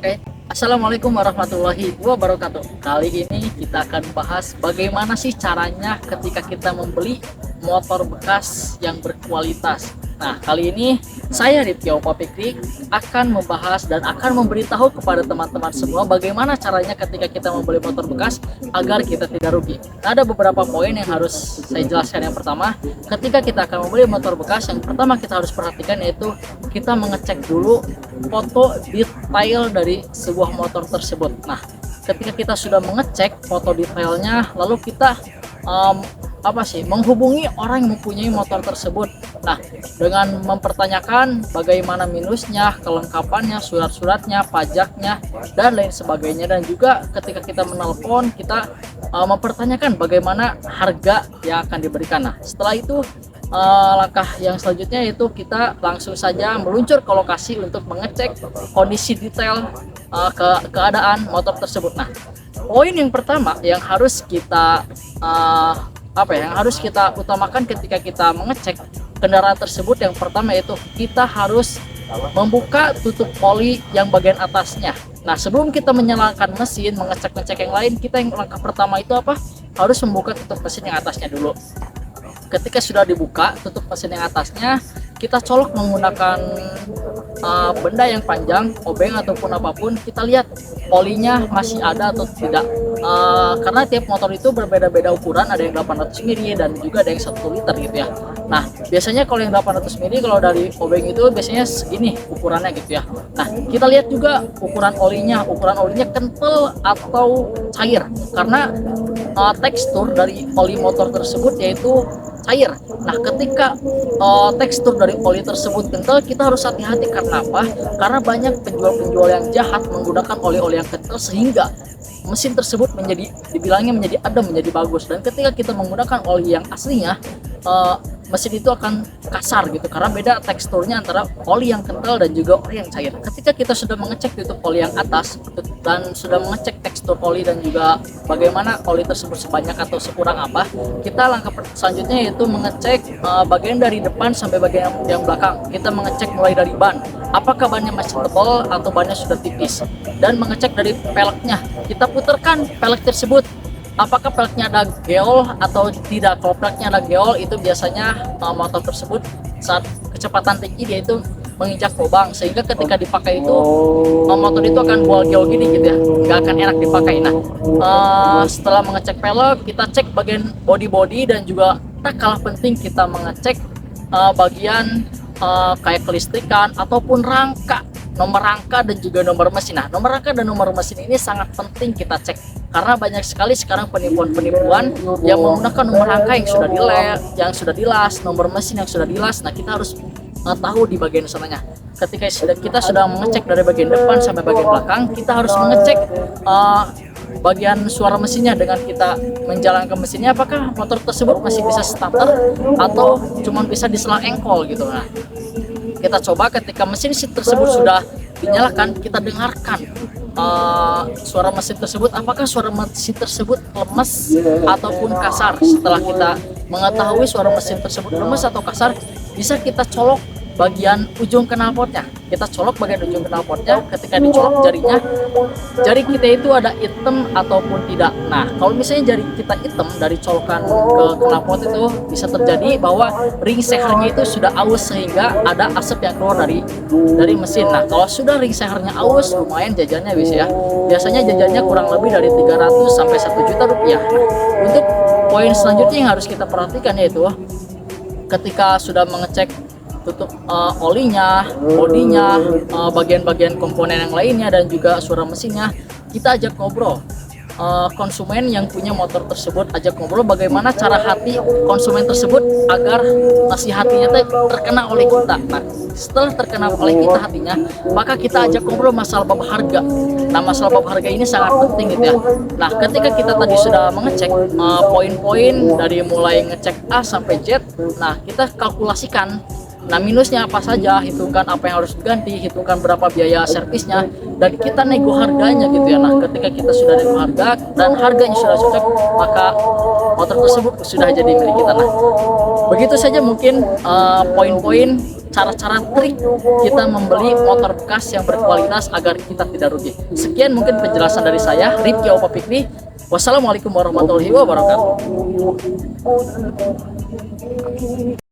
Oke, Assalamualaikum warahmatullahi wabarakatuh. Kali ini kita akan bahas bagaimana sih caranya ketika kita membeli motor bekas yang berkualitas. Nah, kali ini saya Rityo Papikri akan membahas dan akan memberitahu kepada teman-teman semua bagaimana caranya ketika kita membeli motor bekas agar kita tidak rugi. Nah, ada beberapa poin yang harus saya jelaskan. Yang pertama, ketika kita akan membeli motor bekas, yang pertama kita harus perhatikan yaitu kita mengecek dulu foto detail dari sebuah motor tersebut. Nah, ketika kita sudah mengecek foto detailnya, lalu kita menghubungi orang yang mempunyai motor tersebut. Nah, dengan mempertanyakan bagaimana minusnya, kelengkapannya, surat-suratnya, pajaknya, dan lain sebagainya. Dan juga ketika kita menelpon, kita mempertanyakan bagaimana harga yang akan diberikan. Nah, setelah itu langkah yang selanjutnya yaitu kita langsung saja meluncur ke lokasi untuk mengecek kondisi detail keadaan motor tersebut. Nah, poin yang pertama yang harus kita utamakan ketika kita mengecek kendaraan tersebut, yang pertama yaitu kita harus membuka tutup oli yang bagian atasnya. Nah, sebelum kita menyalakan mesin, mengecek yang lain, kita yang langkah pertama itu harus membuka tutup mesin yang atasnya dulu. Ketika sudah dibuka tutup mesin yang atasnya, kita colok menggunakan benda yang panjang, obeng ataupun apapun. Kita lihat olinya masih ada atau tidak, karena tiap motor itu berbeda-beda ukuran, ada yang 800 mili dan juga ada yang 1 liter gitu ya. Nah, biasanya kalau yang 800 mili, kalau dari obeng itu biasanya segini ukurannya gitu ya. Nah, kita lihat juga ukuran olinya kental atau cair, karena tekstur dari oli motor tersebut yaitu cair. Nah, ketika tekstur dari oli tersebut kental, kita harus hati-hati. Karena apa? Karena banyak penjual-penjual yang jahat menggunakan oli-oli yang kental sehingga mesin tersebut dibilangnya menjadi adem, menjadi bagus. Dan ketika kita menggunakan oli yang aslinya, mesin itu akan kasar gitu, karena beda teksturnya antara oli yang kental dan juga oli yang cair. Ketika kita sudah mengecek tutup oli yang atas dan sudah mengecek tekstur oli dan juga bagaimana oli tersebut sebanyak atau sekurang apa, kita langkah selanjutnya yaitu mengecek bagian dari depan sampai bagian yang belakang. Kita mengecek mulai dari ban, apakah bannya masih tebal atau bannya sudah tipis, dan mengecek dari peleknya. Kita putarkan pelek tersebut, apakah peleknya ada geol atau tidak. Kalau peleknya ada geol, itu biasanya motor tersebut saat kecepatan tinggi dia itu menginjak lubang, sehingga ketika dipakai itu motor itu akan bual geol gini gitu ya, nggak akan enak dipakai. Nah, setelah mengecek pelek, kita cek bagian body dan juga tak kalah penting kita mengecek bagian kayak kelistrikan ataupun nomor rangka dan juga nomor mesin. Nah, nomor rangka dan nomor mesin ini sangat penting kita cek, karena banyak sekali sekarang penipuan-penipuan yang menggunakan nomor rangka yang sudah dilas, nomor mesin yang sudah dilas. Nah, kita harus tahu di bagian sananya. Ketika kita sudah mengecek dari bagian depan sampai bagian belakang, kita harus mengecek bagian suara mesinnya dengan kita menjalankan mesinnya, apakah motor tersebut masih bisa starter atau cuma bisa diselang engkol gitu. Nah, kita coba ketika mesin tersebut sudah dinyalakan, kita dengarkan suara mesin tersebut, apakah suara mesin tersebut lemes ataupun kasar. Setelah kita mengetahui suara mesin tersebut lemes atau kasar, bisa kita colok bagian ujung knalpotnya. Kita colok bagian ujung knalpotnya. Ketika dicolok jari kita itu ada hitam ataupun tidak. Nah, kalau misalnya jari kita hitam dari colokan ke knalpot, itu bisa terjadi bahwa ring sehernya itu sudah aus sehingga ada asap yang keluar dari mesin. Nah, kalau sudah ring sehernya aus, lumayan jajannya bisa ya. Biasanya jajannya kurang lebih dari 300 sampai 1 juta rupiah. Nah, untuk poin selanjutnya yang harus kita perhatikan yaitu ketika sudah mengecek tutup olinya, bodinya, bagian-bagian komponen yang lainnya dan juga suara mesinnya, kita ajak ngobrol konsumen yang punya motor tersebut. Ajak ngobrol bagaimana cara hati konsumen tersebut agar si hatinya terkena oleh kita. Nah, setelah terkena oleh kita hatinya, maka kita ajak ngobrol masalah bab harga. Nah, masalah bab harga ini sangat penting gitu ya. Nah, ketika kita tadi sudah mengecek poin-poin dari mulai ngecek A sampai Z, nah kita kalkulasikan Nah, minusnya apa saja, hitungkan apa yang harus diganti, hitungkan berapa biaya servisnya, dan kita nego harganya gitu ya. Nah, ketika kita sudah nego harga dan harganya sudah cocok, maka motor tersebut sudah jadi milik kita. Nah, begitu saja mungkin poin-poin cara-cara trik kita membeli motor bekas yang berkualitas agar kita tidak rugi. Sekian mungkin penjelasan dari saya, Rifki Opa Fikri. Wassalamualaikum warahmatullahi wabarakatuh.